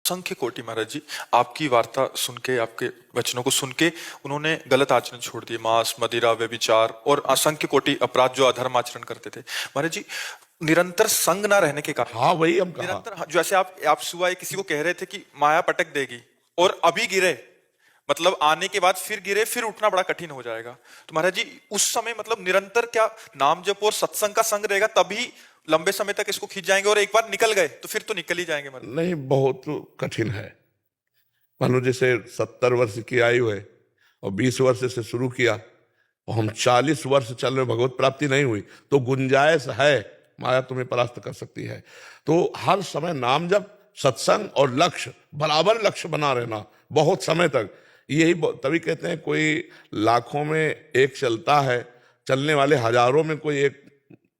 संख्य कोटि महाराज जी, आपकी वार्ता सुन के, आपके वचनों को सुन के उन्होंने गलत आचरण छोड़ दिए, मांस, मदिरा, व्यभिचार और असंख्य कोटि अपराध जो अधर्म आचरण करते थे। महाराज जी, निरंतर संग ना रहने के कारण, हाँ वही हम कहा, निरंतर जैसे आप सुबह किसी को कह रहे थे कि माया पटक देगी और अभी गिरे, मतलब आने के बाद फिर गिरे, फिर उठना बड़ा कठिन हो जाएगा। तो महाराज जी उस समय मतलब निरंतर क्या नाम जप और सत्संग का संग रहेगा, तभी लंबे समय तक इसको खींच जाएंगे, और एक बार निकल गए तो फिर तो निकल ही जाएंगे महाराज। नहीं बहुत कठिन है। मानो जैसे 70 वर्ष की आयु है और 20 वर्ष से शुरू किया और हम 40 वर्ष चल रहे, भगवत प्राप्ति नहीं हुई, तो गुंजाइश है, माया तुम्हें परास्त कर सकती है। तो हर समय नाम जप, सत्संग और लक्ष्य, बराबर लक्ष्य बना रहना बहुत समय तक। यही तभी कहते हैं कोई लाखों में एक चलता है, चलने वाले हजारों में कोई एक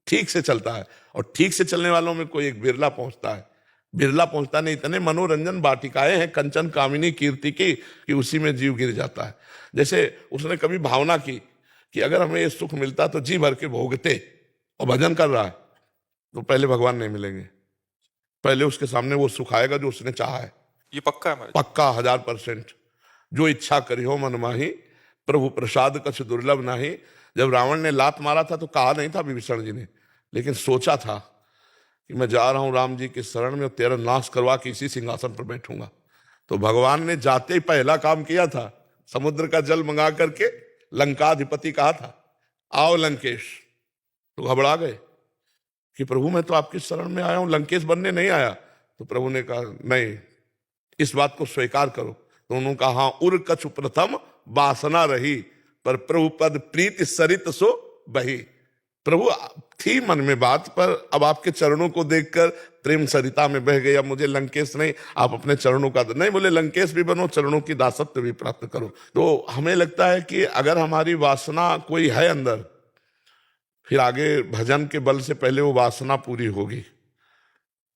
ठीक से चलता है, और ठीक से चलने वालों में कोई एक बिरला पहुंचता है। बिरला पहुंचता नहीं, इतने मनोरंजन वाटिकाएं हैं कंचन कामिनी कीर्ति की कि उसी में जीव गिर जाता है। जैसे उसने कभी भावना की कि अगर हमें ये सुख मिलता तो जी भर के भोगते, और भजन कर रहा है तो पहले भगवान नहीं मिलेंगे, पहले उसके सामने वो सुख आएगा जो उसने चाहा है। ये पक्का है महाराज, पक्का 1000%। जो इच्छा करी हो मन माही, प्रभु प्रसाद कछ दुर्लभ नाही। जब रावण ने लात मारा था तो कहा नहीं था विभीषण जी ने, लेकिन सोचा था कि मैं जा रहा हूं राम जी के शरण में, तेरा नाश करवा के इसी सिंहासन पर बैठूंगा। तो भगवान ने जाते ही पहला काम किया था, समुद्र का जल मंगा करके लंकाधिपति कहा था आओ लंकेश। तो घबरा गए कि प्रभु मैं तो आपकी शरण में आया हूं, लंकेश बनने नहीं आया। तो प्रभु ने कहा नहीं, इस बात को स्वीकार करो। तो उन्होंने कहा हाँ, उर कछु प्रथम वासना रही, पर प्रभु पद प्रीति सरित सो बही। प्रभु थी मन में बात, पर अब आपके चरणों को देखकर प्रेम सरिता में बह गई। अब मुझे लंकेश नहीं, आप अपने चरणों का नहीं, बोले लंकेश भी बनो, चरणों की दासत्व भी प्राप्त करो। तो हमें लगता है कि अगर हमारी वासना कोई है अंदर, फिर आगे भजन के बल से पहले वो वासना पूरी होगी।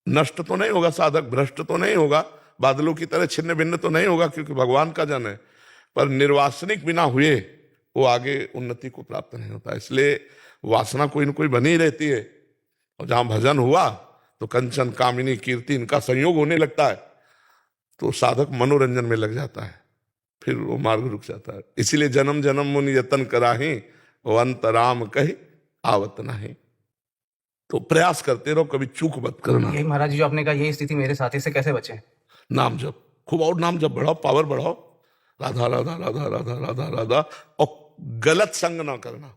नष्ट तो नहीं होगा साधक, भ्रष्ट तो नहीं होगा, बादलों की तरह छिन्न भिन्न तो नहीं होगा, क्योंकि भगवान का जन है, पर निर्वासनिक बिना हुए वो आगे उन्नति को प्राप्त नहीं होता। इसलिए वासना कोई न कोई बनी रहती है, और जहां भजन हुआ तो कंचन कामिनी कीर्ति इनका संयोग होने लगता है, तो साधक मनोरंजन में लग जाता है, फिर वो मार्ग रुक जाता है। इसीलिए जन्म जन्म मुनि यतन कराही, वो अंत राम कही आवत नहीं। तो प्रयास करते रहो, कभी चूक मत करना। यही महाराज जी जो आपने कहा, यही स्थिति मेरे साथी से कैसे बचे? नाम जप खूब, और नाम जप बढ़ाओ, पावर बढ़ाओ, राधा राधा राधा राधा राधा राधा, और गलत संग ना करना।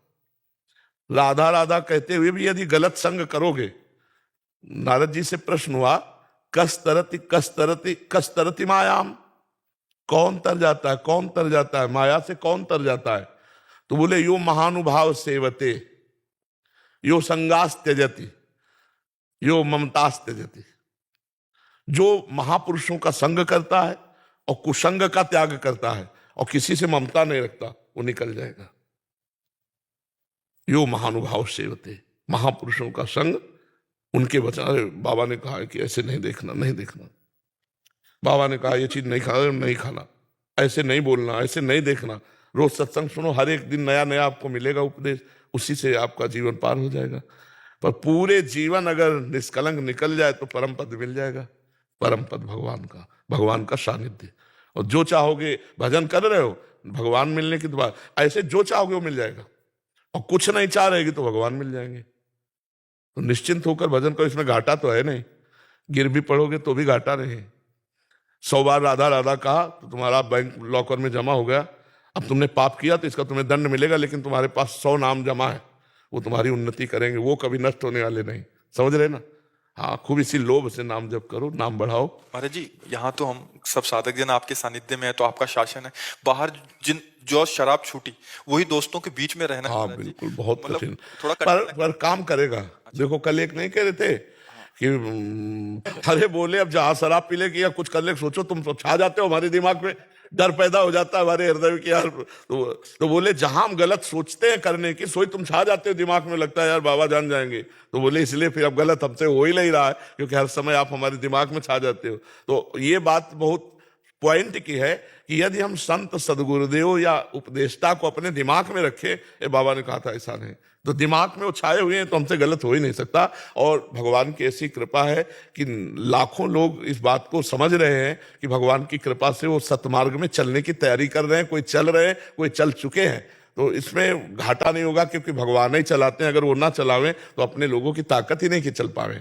राधा राधा कहते हुए भी यदि गलत संग करोगे, नारद जी से प्रश्न हुआ कस्तरति कस्तरति कस्तरति मायाम, कौन तर जाता है, कौन तर जाता है, माया से कौन तर जाता है? तो बोले यो महानुभाव सेवते, यो संगास त्यजति, यो ममतास त्यजति। जो महापुरुषों का संग करता है और कुसंग का त्याग करता है और किसी से ममता नहीं रखता, वो निकल जाएगा। यो महानुभाव सेवते, महापुरुषों का संग, उनके वचन। अरे बाबा ने कहा कि ऐसे नहीं देखना, नहीं देखना, बाबा ने कहा ये चीज नहीं खाना, नहीं खाना, ऐसे नहीं बोलना, ऐसे नहीं देखना। रोज सत्संग सुनो, हर एक दिन नया नया आपको मिलेगा उपदेश, उसी से आपका जीवन पार हो जाएगा। पर पूरे जीवन अगर निष्कलंक निकल जाए तो परम पद मिल जाएगा, परम पद भगवान का सानिध्य। और जो चाहोगे, भजन कर रहे हो, भगवान मिलने की दुआ, ऐसे जो चाहोगे वो मिल जाएगा, और कुछ नहीं चाह रहेगी तो भगवान मिल जाएंगे। तो निश्चिंत होकर भजन करो, इसमें घाटा तो है नहीं, गिर भी पड़ोगे तो भी घाटा नहीं। 100 बार राधा राधा कहा तो तुम्हारा बैंक लॉकर में जमा हो गया, अब तुमने पाप किया तो इसका तुम्हें दंड मिलेगा, लेकिन तुम्हारे पास 100 नाम जमा है, वो तुम्हारी उन्नति करेंगे, वो कभी नष्ट होने वाले नहीं। समझ रहे ना? हाँ, खूब इसी लोभ से नाम जप करो, नाम बढ़ाओ। महाराज जी, यहाँ तो हम सब साधक जन आपके सानिध्य में है, तो आपका शासन है। बाहर जो शराब छूटी, वही दोस्तों के बीच में रहना। हाँ बिल्कुल, बहुत मतलब कठिन, थोड़ा पर काम करेगा। देखो कल एक नहीं कह रहे थे कि अरे बोले अब जहां शराब पी ले कि या कुछ कर ले, सोचो तुम तो छा जाते हो, हमारे दिमाग में डर पैदा हो जाता है हमारे हृदय में कि यार, तो बोले जहां हम गलत सोचते हैं करने की, सोई तुम छा जाते हो, दिमाग में लगता है यार बाबा जान जाएंगे। तो बोले इसलिए फिर अब गलत हमसे हो ही नहीं रहा है, क्योंकि हर समय आप हमारे दिमाग में छा जाते हो। तो ये बात बहुत पॉइंट की है कि यदि हम संत सदगुरुदेव या उपदेष्टा को अपने दिमाग में रखें, ये बाबा ने कहा था ऐसा नहीं, तो दिमाग में वो छाए हुए हैं तो हमसे गलत हो ही नहीं सकता। और भगवान की ऐसी कृपा है कि लाखों लोग इस बात को समझ रहे हैं कि भगवान की कृपा से वो सतमार्ग में चलने की तैयारी कर रहे हैं, कोई चल रहे हैं, कोई चल चुके हैं। तो इसमें घाटा नहीं होगा, क्योंकि भगवान ही चलाते हैं, अगर वो ना चलावें तो अपने लोगों की ताकत ही नहीं कि चल पावे।